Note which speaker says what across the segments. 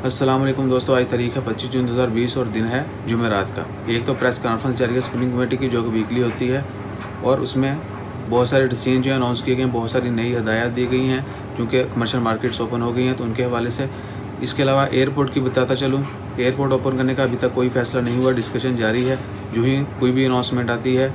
Speaker 1: अस्सलाम वालेकुम दोस्तों, आज तारीख है 25 जून 2020 और दिन है जुमेरात का। एक तो प्रेस कॉन्फ्रेंस जारी है स्पिनिंग कमेटी की, जो कि वीकली होती है और उसमें बहुत सारे डिसीजन जो है अनाउंस किए गए हैं, बहुत सारी नई हदायत दी गई हैं क्योंकि कमर्शियल मार्केट्स ओपन हो गई हैं, तो उनके हवाले से। इसके अलावा एयरपोर्ट की बताता चलूँ, एयरपोर्ट ओपन करने का अभी तक कोई फैसला नहीं हुआ, डिस्कशन जारी है। जो ही कोई भी अनाउंसमेंट आती है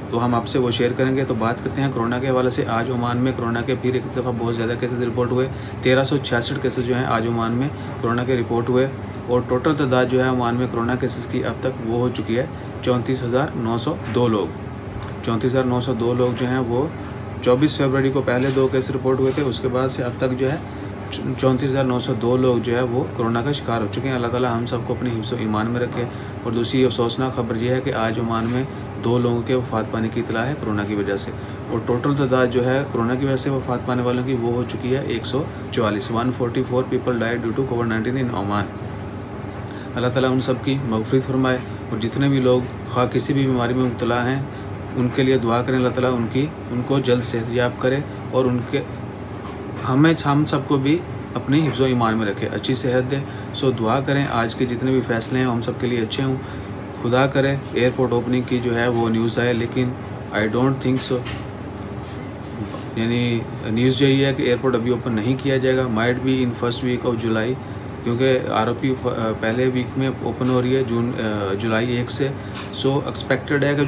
Speaker 1: तो हम आपसे वो शेयर करेंगे। तो बात करते हैं कोरोना के हवाले से। आज ओमान में कोरोना के फिर एक दफ़ा बहुत ज़्यादा केसेस रिपोर्ट हुए। 1366 केसेस जो हैं आज ओमान में कोरोना के रिपोर्ट हुए और टोटल तादाद जो है ओमान में कोरोना केसेस की अब तक वो हो चुकी है 34,902 लोग। 34,902 लोग जो हैं वो 24 फरवरी को पहले 2 केस रिपोर्ट हुए थे, उसके बाद से अब तक जो है 34,902 लोग जो है वो कोरोना का शिकार हो चुके हैं। अल्लाह ताला हम सबको अपने हिफ्ज़ ईमान में रखे। और दूसरी अफसोसनाक खबर ये है कि आज ओमान में 2 लोगों के वफ़ात पाने की इतला है कोरोना की वजह से, और टोटल तादाद जो है कोरोना की वजह से वफ़ात पाने वालों की वो हो चुकी है 144। 144 पीपल डाइड ड्यू टू कोविड-19 इन ओमान। अल्लाह ताला उन सब की मग़फ़िरत फरमाए और जितने भी लोग खा किसी भी बीमारी में मुब्तला हैं उनके लिए दुआ करें, अल्लाह ताला उनको जल्द सेहतयाब करे और हम सबको भी अपने हिफ्ज़ ईमान में रखे, अच्छी सेहत दे। सो दुआ करें आज के जितने भी फ़ैसले हैं हम सब के लिए अच्छे हों। खुदा करे एयरपोर्ट ओपनिंग की जो है वो न्यूज़ आए, लेकिन आई डोंट थिंक सो। यानी न्यूज़ यही है कि एयरपोर्ट अभी ओपन नहीं किया जाएगा, might be in first week of July, क्योंकि आरओपी पहले वीक में ओपन हो रही है जुलाई 1 से। सो एक्सपेक्टेड है कि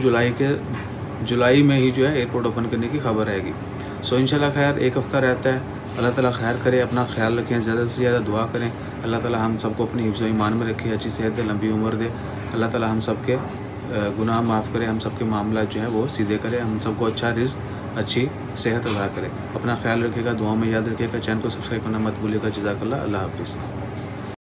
Speaker 1: जुलाई में ही जो है एयरपोर्ट ओपन करने की खबर आएगी। सो इंशाल्लाह खैर एक हफ़्ता रहता है, अल्लाह ताला खैर करे, अपना ख्याल रखें, ज़्यादा से ज़्यादा दुआ करें। अल्लाह ताला हम सबको अपने हिफ्ज़ ईमान में रखे, अच्छी सेहत दे, लंबी उम्र दे। अल्लाह ताला हम सब के गुनाह माफ़ करे, हम सब के मामला जो है वो सीधे करे, हम सबको अच्छा रिज़्क़, अच्छी सेहत अदा करे। अपना ख्याल रखिएगा, दुआ में याद रखिएगा, चैनल को सब्सक्राइब करना मत भूलिएगा। जज़ाकल्लाह, अल्लाह हाफ़िज़।